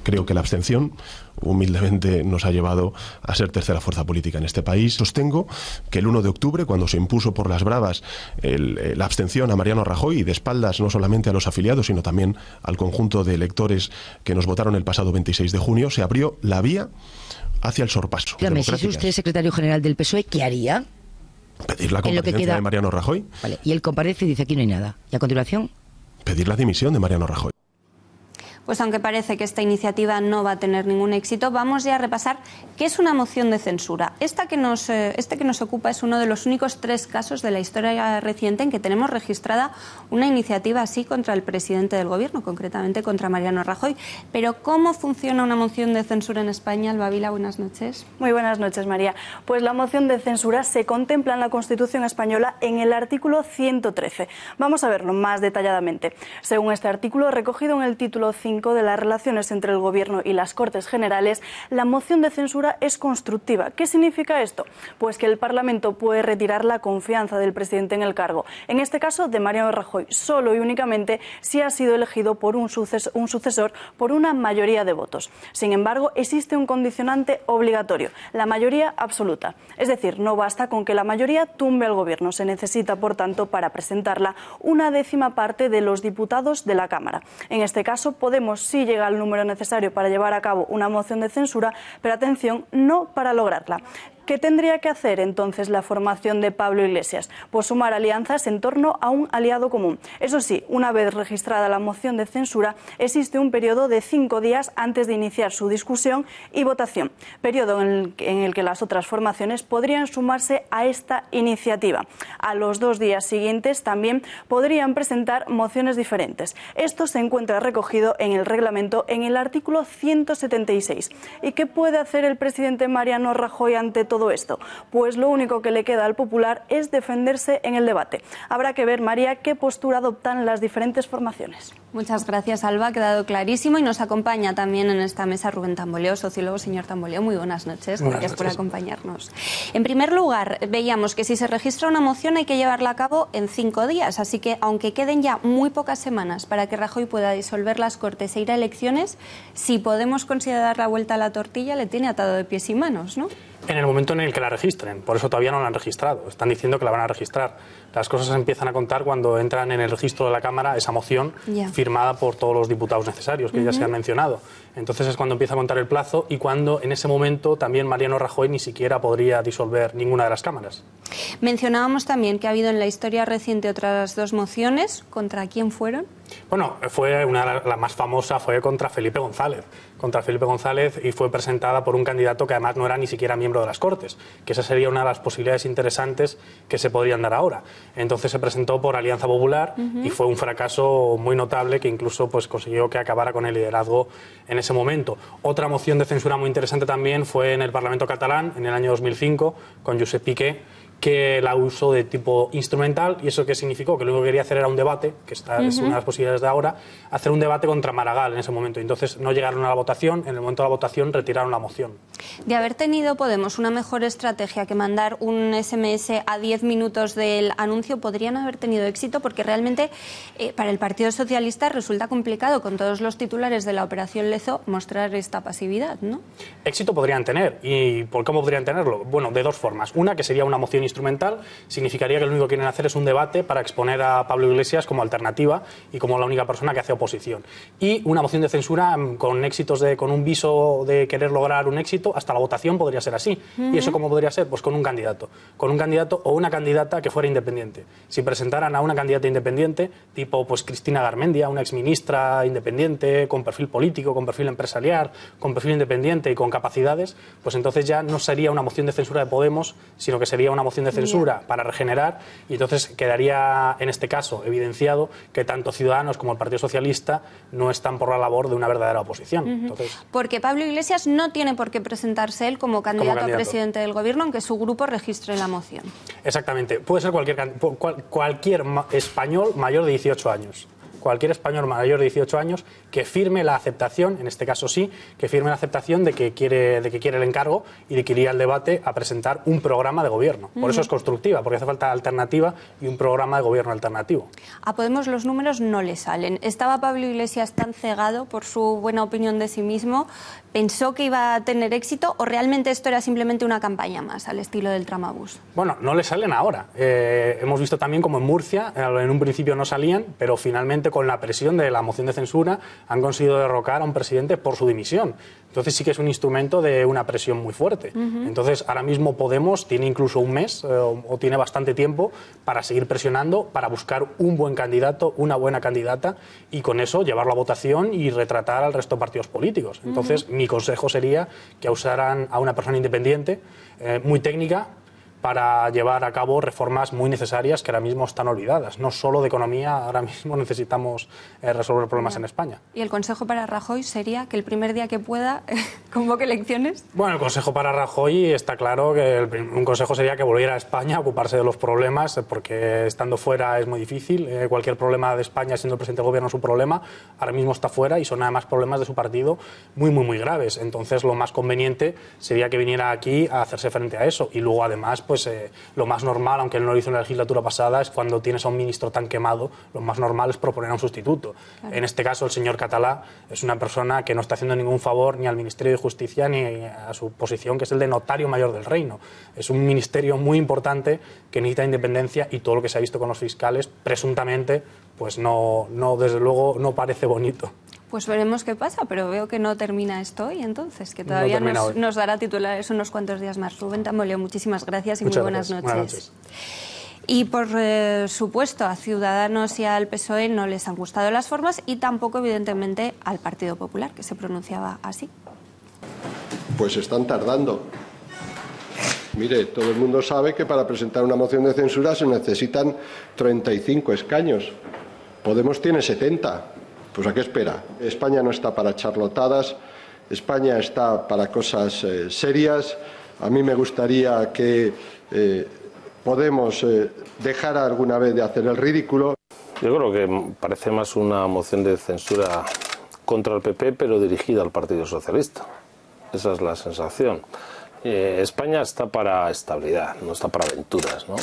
Creo que la abstención humildemente nos ha llevado a ser tercera fuerza política en este país. Sostengo que el 1 de octubre, cuando se impuso por las bravas la abstención a Mariano Rajoy, y de espaldas no solamente a los afiliados, sino también al conjunto de electores que nos votaron el pasado 26 de junio, se abrió la vía hacia el sorpaso.
Dígame, si es usted secretario general del PSOE, ¿qué haría?
Pedir la comparecencia de Mariano Rajoy.
Vale, y él comparece y dice aquí no hay nada. ¿Y a continuación?
Pedir la dimisión de Mariano Rajoy.
Pues aunque parece que esta iniciativa no va a tener ningún éxito, vamos ya a repasar qué es una moción de censura. Este que nos ocupa es uno de los únicos 3 casos de la historia reciente en que tenemos registrada una iniciativa así contra el presidente del Gobierno, concretamente contra Mariano Rajoy. Pero ¿cómo funciona una moción de censura en España? Alba Vila, buenas noches.
Muy buenas noches, María. Pues la moción de censura se contempla en la Constitución española en el artículo 113. Vamos a verlo más detalladamente. Según este artículo, recogido en el título 5
5 de las relaciones entre el Gobierno y las Cortes Generales, la moción de censura es constructiva. ¿Qué significa esto? Pues que el Parlamento puede retirar la confianza del presidente en el cargo, en este caso de Mariano Rajoy, solo y únicamente si ha sido elegido por un sucesor por una mayoría de votos. Sin embargo, existe un condicionante obligatorio, la mayoría absoluta. Es decir, no basta con que la mayoría tumbe al Gobierno, se necesita, por tanto, para presentarla, una décima parte de los diputados de la Cámara. En este caso, Podemos sí llega al número necesario para llevar a cabo una moción de censura, pero atención, no para lograrla. ¿Qué tendría que hacer entonces la formación de Pablo Iglesias? Pues sumar alianzas en torno a un aliado común. Eso sí, una vez registrada la moción de censura, existe un periodo de 5 días antes de iniciar su discusión y votación, periodo en el que las otras formaciones podrían sumarse a esta iniciativa. A los 2 días siguientes también podrían presentar mociones diferentes. Esto se encuentra recogido en el reglamento en el artículo 176. ¿Y qué puede hacer el presidente Mariano Rajoy ante todo esto? Pues lo único que le queda al Popular es defenderse en el debate. Habrá que ver, María, qué postura adoptan las diferentes formaciones.
Muchas gracias, Alba, ha quedado clarísimo y nos acompaña también en esta mesa Rubén Tamboleo, sociólogo. Señor Tamboleo, muy buenas noches, gracias por acompañarnos. En primer lugar, veíamos que si se registra una moción hay que llevarla a cabo en 5 días, así que aunque queden ya muy pocas semanas para que Rajoy pueda disolver las Cortes e ir a elecciones, si Podemos considerar la vuelta a la tortilla, le tiene atado de pies y manos, ¿no?
En el momento en el que la registren, por eso todavía no la han registrado, están diciendo que la van a registrar. Las cosas se empiezan a contar cuando entran en el registro de la Cámara esa moción firmada por todos los diputados necesarios, que ya se han mencionado. Entonces es cuando empieza a contar el plazo y cuando en ese momento también Mariano Rajoy ni siquiera podría disolver ninguna de las cámaras.
Mencionábamos también que ha habido en la historia reciente otras 2 mociones. ¿Contra quién fueron?
Bueno, fue la más famosa fue contra Felipe González. Y fue presentada por un candidato que además no era ni siquiera miembro de las Cortes, que esa sería una de las posibilidades interesantes que se podrían dar ahora. Entonces se presentó por Alianza Popular y fue un fracaso muy notable que incluso pues consiguió que acabara con el liderazgo en ese momento. Otra moción de censura muy interesante también fue en el Parlamento catalán en el año 2005 con Josep Piqué, que la usó de tipo instrumental. ¿Y eso qué significó? Que lo único que quería hacer era un debate, que es una de las posibilidades de ahora, hacer un debate contra Maragall en ese momento. Entonces no llegaron a la votación, en el momento de la votación retiraron la moción.
De haber tenido Podemos una mejor estrategia que mandar un SMS a 10 minutos del anuncio, podrían haber tenido éxito, porque realmente para el Partido Socialista resulta complicado, con todos los titulares de la Operación Lezo, mostrar esta pasividad, ¿no?
Éxito podrían tener. ¿Y por cómo podrían tenerlo? Bueno, de 2 formas. Una, que sería una moción instrumental, significaría que lo único que quieren hacer es un debate para exponer a Pablo Iglesias como alternativa y como la única persona que hace oposición. Y una moción de censura con éxitos con un viso de querer lograr un éxito, hasta la votación podría ser así. ¿Y eso cómo podría ser? Pues con un candidato o una candidata que fuera independiente. Si presentaran a una candidata independiente, tipo pues Cristina Garmendia, una exministra independiente, con perfil político, con perfil empresarial, con perfil independiente y con capacidades, pues entonces ya no sería una moción de censura de Podemos, sino que sería una moción de censura para regenerar, y entonces quedaría en este caso evidenciado que tanto Ciudadanos como el Partido Socialista no están por la labor de una verdadera oposición. Entonces,
porque Pablo Iglesias no tiene por qué presentarse él como candidato a presidente del Gobierno, aunque su grupo registre la moción.
Exactamente, puede ser cualquier español mayor de 18 años. Cualquier español mayor de 18 años que firme la aceptación, en este caso sí, que firme la aceptación de que quiere el encargo y de que iría al debate a presentar un programa de gobierno. Por eso es constructiva, porque hace falta alternativa y un programa de gobierno alternativo.
A Podemos los números no le salen. ¿Estaba Pablo Iglesias tan cegado por su buena opinión de sí mismo? ¿Pensó que iba a tener éxito o realmente esto era simplemente una campaña más al estilo del tramabús?
Bueno, no le salen ahora. Hemos visto también como en Murcia, en un principio no salían, pero finalmente con la presión de la moción de censura han conseguido derrocar a un presidente por su dimisión. Entonces sí que es un instrumento de una presión muy fuerte. Entonces ahora mismo Podemos tiene incluso un mes o tiene bastante tiempo para seguir presionando, para buscar un buen candidato, una buena candidata, y con eso llevarlo a votación y retratar al resto de partidos políticos. Entonces mi consejo sería que usaran a una persona independiente, muy técnica, para llevar a cabo reformas muy necesarias que ahora mismo están olvidadas. No solo de economía, ahora mismo necesitamos resolver problemas en España.
¿Y el consejo para Rajoy sería que el primer día que pueda convoque elecciones?
Bueno, el consejo para Rajoy está claro que un consejo sería que volviera a España a ocuparse de los problemas, porque estando fuera es muy difícil. Cualquier problema de España, siendo el presidente del gobierno, es un problema. Ahora mismo está fuera y son además problemas de su partido muy graves. Entonces, lo más conveniente sería que viniera aquí a hacerse frente a eso. Y luego, además, pues lo más normal, aunque él no lo hizo en la legislatura pasada, es cuando tienes a un ministro tan quemado, lo más normal es proponer a un sustituto. Claro. En este caso, el señor Catalá es una persona que no está haciendo ningún favor ni al Ministerio de Justicia ni a su posición, que es el de notario mayor del reino. Es un ministerio muy importante que necesita independencia, y todo lo que se ha visto con los fiscales, presuntamente, pues no desde luego, no parece bonito.
Pues veremos qué pasa, pero veo que no termina esto hoy, entonces, que todavía nos dará titulares unos cuantos días más. Rubén Tamboleo, muchísimas gracias y muy buenas noches. Buenas noches. Y por supuesto, a Ciudadanos y al PSOE no les han gustado las formas, y tampoco, evidentemente, al Partido Popular, que se pronunciaba así.
Pues están tardando. Mire, todo el mundo sabe que para presentar una moción de censura se necesitan 35 escaños. Podemos tiene 70. Pues ¿a qué espera? España no está para charlotadas, España está para cosas serias. A mí me gustaría que Podemos dejara alguna vez de hacer el ridículo.
Yo creo que parece más una moción de censura contra el PP, pero dirigida al Partido Socialista. Esa es la sensación. España está para estabilidad, no está para aventuras, ¿no?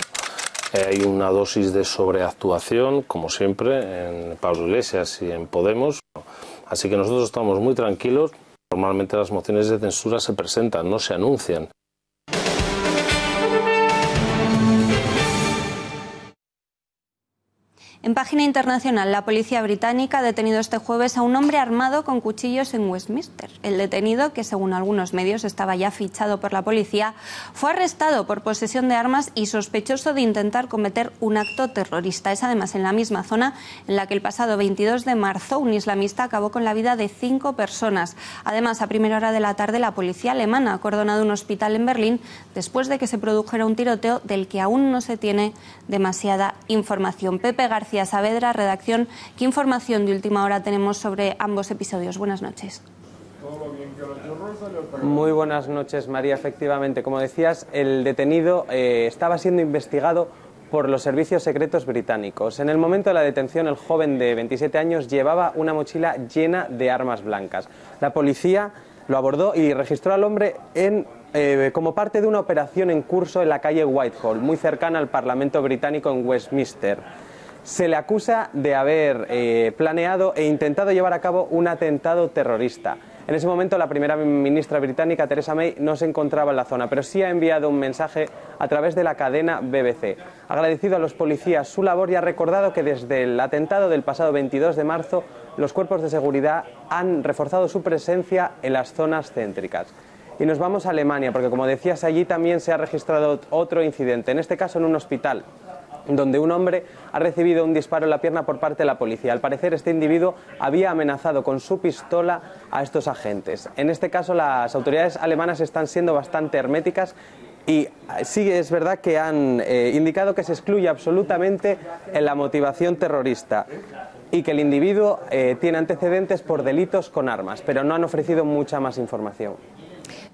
Hay una dosis de sobreactuación, como siempre, en Pablo Iglesias y en Podemos. Así que nosotros estamos muy tranquilos. Normalmente las mociones de censura se presentan, no se anuncian.
En página internacional, la policía británica ha detenido este jueves a un hombre armado con cuchillos en Westminster. El detenido, que según algunos medios estaba ya fichado por la policía, fue arrestado por posesión de armas y sospechoso de intentar cometer un acto terrorista. Es además en la misma zona en la que el pasado 22 de marzo un islamista acabó con la vida de 5 personas. Además, a primera hora de la tarde, la policía alemana ha acordonado un hospital en Berlín después de que se produjera un tiroteo del que aún no se tiene demasiada información. Pepe García Saavedra, redacción. ¿Qué información de última hora tenemos sobre ambos episodios? Buenas noches.
Muy buenas noches, María. Efectivamente, como decías, el detenido estaba siendo investigado por los servicios secretos británicos. En el momento de la detención, el joven de 27 años llevaba una mochila llena de armas blancas. La policía lo abordó y registró al hombre como parte de una operación en curso en la calle Whitehall, muy cercana al Parlamento británico en Westminster. Se le acusa de haber planeado e intentado llevar a cabo un atentado terrorista. En ese momento la primera ministra británica, Theresa May, no se encontraba en la zona, pero sí ha enviado un mensaje a través de la cadena BBC. Ha agradecido a los policías su labor y ha recordado que desde el atentado del pasado 22 de marzo los cuerpos de seguridad han reforzado su presencia en las zonas céntricas. Y nos vamos a Alemania, porque como decías, allí también se ha registrado otro incidente, en este caso en un hospital, donde un hombre ha recibido un disparo en la pierna por parte de la policía. Al parecer, este individuo había amenazado con su pistola a estos agentes. En este caso, las autoridades alemanas están siendo bastante herméticas y sí es verdad que han indicado que se excluye absolutamente la motivación terrorista y que el individuo tiene antecedentes por delitos con armas, pero no han ofrecido mucha más información.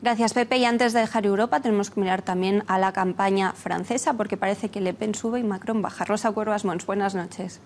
Gracias, Pepe. Y antes de dejar Europa, tenemos que mirar también a la campaña francesa, porque parece que Le Pen sube y Macron baja. Rosa Cuervas Mons, buenas noches.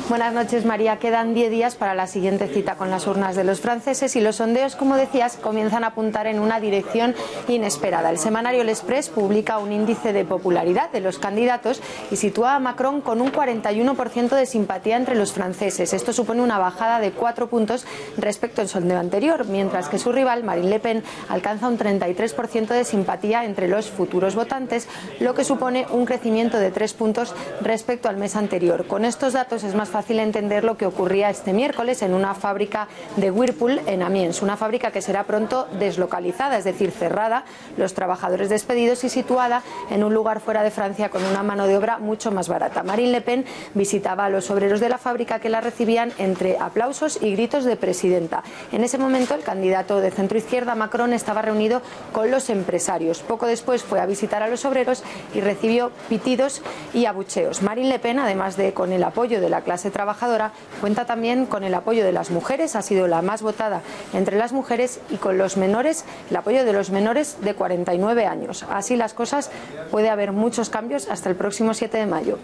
Buenas noches, María. Quedan 10 días para la siguiente cita con las urnas de los franceses y los sondeos, como decías, comienzan a apuntar en una dirección inesperada. El semanario L'Express publica un índice de popularidad de los candidatos y sitúa a Macron con un 41% de simpatía entre los franceses. Esto supone una bajada de 4 puntos respecto al sondeo anterior, mientras que su rival, Marine Le Pen, alcanza un 33% de simpatía entre los futuros votantes, lo que supone un crecimiento de 3 puntos respecto al mes anterior. Con estos datos es más fácil entender lo que ocurría este miércoles en una fábrica de Whirlpool en Amiens, una fábrica que será pronto deslocalizada, es decir, cerrada, los trabajadores despedidos y situada en un lugar fuera de Francia con una mano de obra mucho más barata. Marine Le Pen visitaba a los obreros de la fábrica que la recibían entre aplausos y gritos de presidenta. En ese momento, el candidato de centroizquierda, Macron, Macron estaba reunido con los empresarios. Poco después fue a visitar a los obreros y recibió pitidos y abucheos. Marine Le Pen, además de con el apoyo de la clase trabajadora, cuenta también con el apoyo de las mujeres, ha sido la más votada entre las mujeres, y con los menores, el apoyo de los menores de 49 años. Así las cosas, puede haber muchos cambios hasta el próximo 7 de mayo.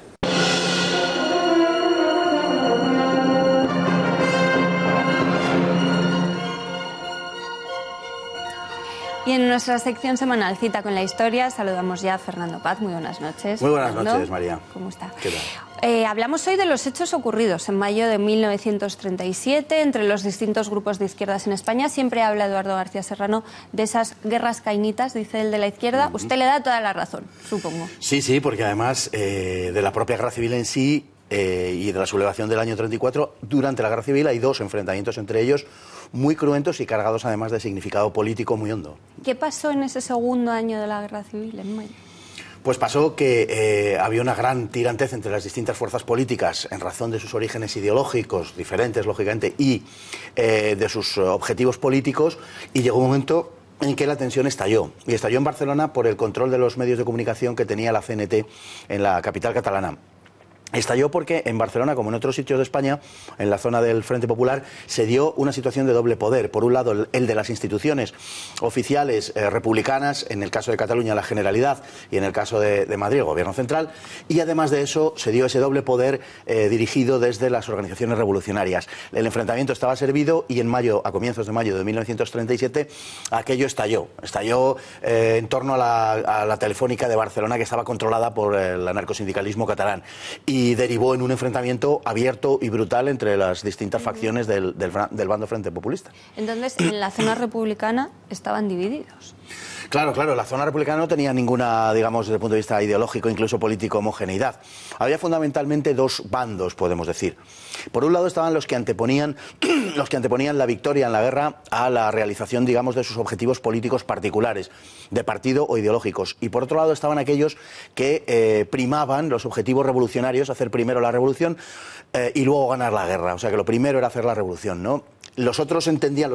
Y en nuestra sección semanal Cita con la Historia saludamos ya a Fernando Paz. Muy buenas noches.
Muy buenas
Fernando,
noches, María.
¿Cómo está?
¿Qué tal?
Hablamos hoy de los hechos ocurridos en mayo de 1937 entre los distintos grupos de izquierdas en España. Siempre habla Eduardo García Serrano de esas guerras cainitas, dice el de la izquierda. Usted le da toda la razón, supongo.
Sí, porque además de la propia guerra civil en sí y de la sublevación del año 34, durante la guerra civil hay dos enfrentamientos entre ellos muy cruentos y cargados además de significado político muy hondo.
¿Qué pasó en ese segundo año de la guerra civil, en mayo?
Pues pasó que había una gran tirantez entre las distintas fuerzas políticas en razón de sus orígenes ideológicos, diferentes lógicamente, y de sus objetivos políticos, y llegó un momento en que la tensión estalló. Y estalló en Barcelona por el control de los medios de comunicación que tenía la CNT en la capital catalana. Estalló porque en Barcelona, como en otros sitios de España, en la zona del Frente Popular, se dio una situación de doble poder. Por un lado, el de las instituciones oficiales republicanas, en el caso de Cataluña la Generalidad y en el caso de Madrid el Gobierno Central, y además de eso se dio ese doble poder dirigido desde las organizaciones revolucionarias. El enfrentamiento estaba servido y en mayo, a comienzos de mayo de 1937, aquello estalló. Estalló en torno a la Telefónica de Barcelona, que estaba controlada por el anarcosindicalismo catalán. Y derivó en un enfrentamiento abierto y brutal entre las distintas facciones del bando Frente Populista.
Entonces, en la zona republicana estaban divididos.
Claro, la zona republicana no tenía ninguna, digamos, desde el punto de vista ideológico, incluso político, homogeneidad. Había fundamentalmente dos bandos, podemos decir. Por un lado estaban los que anteponían la victoria en la guerra a la realización, digamos, de sus objetivos políticos particulares, de partido o ideológicos. Y por otro lado estaban aquellos que primaban los objetivos revolucionarios, hacer primero la revolución y luego ganar la guerra. O sea que lo primero era hacer la revolución, ¿no? Los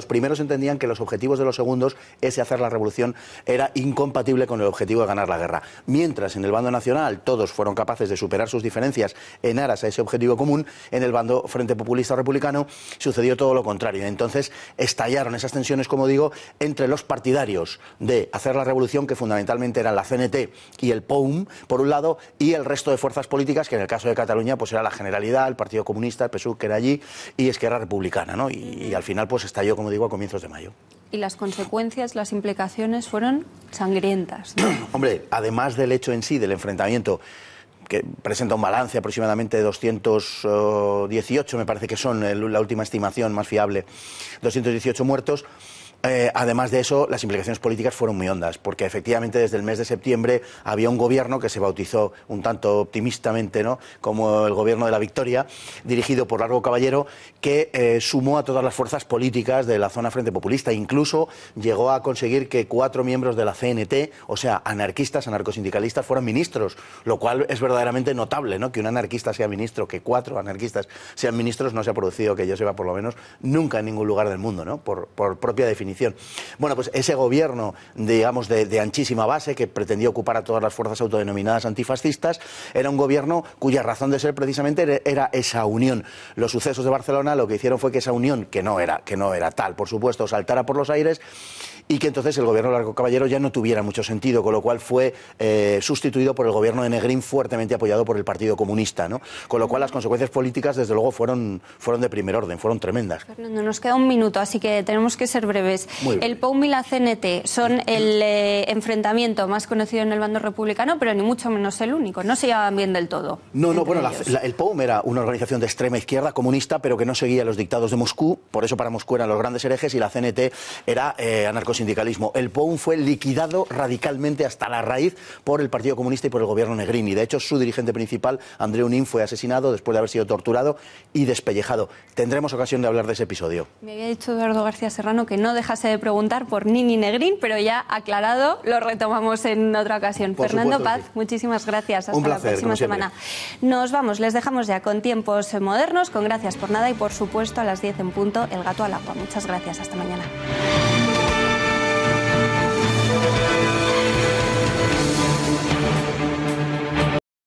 primeros entendían que los objetivos de los segundos, ese hacer la revolución, era incompatible con el objetivo de ganar la guerra. Mientras en el bando nacional todos fueron capaces de superar sus diferencias en aras a ese objetivo común, en el bando Frente Populista Republicano sucedió todo lo contrario. Entonces estallaron esas tensiones, como digo, entre los partidarios de hacer la revolución, que fundamentalmente eran la CNT y el POUM, por un lado, y el resto de fuerzas políticas, que en el caso de Cataluña pues era la Generalidad, el Partido Comunista, el PSUV, que era allí, y Esquerra Republicana, ¿no? Y al final pues estalló, como digo, a comienzos de mayo.
Y las consecuencias, las implicaciones fueron sangrientas, ¿no?
Hombre, además del hecho en sí, del enfrentamiento, que presenta un balance aproximadamente de 218, me parece que son la última estimación más fiable, 218 muertos. Además de eso, las implicaciones políticas fueron muy hondas, porque efectivamente desde el mes de septiembre había un gobierno que se bautizó un tanto optimistamente, ¿no?, como el gobierno de la victoria, dirigido por Largo Caballero, que sumó a todas las fuerzas políticas de la zona Frente Populista. Incluso llegó a conseguir que 4 miembros de la CNT, o sea, anarquistas, anarcosindicalistas, fueran ministros, lo cual es verdaderamente notable, ¿no?, que un anarquista sea ministro, que 4 anarquistas sean ministros, no se ha producido, que yo sepa por lo menos, nunca en ningún lugar del mundo, ¿no?, por propia definición. Bueno, pues ese gobierno, digamos, de anchísima base, que pretendía ocupar a todas las fuerzas autodenominadas antifascistas, era un gobierno cuya razón de ser precisamente era esa unión. Los sucesos de Barcelona lo que hicieron fue que esa unión, que no era tal, por supuesto, saltara por los aires, y que entonces el gobierno de Largo Caballero ya no tuviera mucho sentido, con lo cual fue sustituido por el gobierno de Negrín, fuertemente apoyado por el Partido Comunista, ¿no? Con lo cual las consecuencias políticas, desde luego, fueron de primer orden, fueron tremendas.
Fernando, nos queda un minuto, así que tenemos que ser breves. El POUM y la CNT son el enfrentamiento más conocido en el bando republicano, pero ni mucho menos el único. No se llevaban bien del todo.
No, bueno, el POUM era una organización de extrema izquierda comunista, pero que no seguía los dictados de Moscú, por eso para Moscú eran los grandes herejes, y la CNT era anarcosindicalismo. El POUM fue liquidado radicalmente hasta la raíz por el Partido Comunista y por el gobierno Negrini. De hecho, su dirigente principal, Andreu Nin, fue asesinado después de haber sido torturado y despellejado. Tendremos ocasión de hablar de ese episodio.
Me había dicho Eduardo García Serrano que no dejase de preguntar por Nin y Negrín, pero ya aclarado, lo retomamos en otra ocasión. Fernando Paz, muchísimas gracias. Hasta la próxima semana. Nos vamos, les dejamos ya con Tiempos Modernos, con Gracias por Nada y, por supuesto, a las 10 en punto, El Gato al Agua. Muchas gracias, hasta mañana.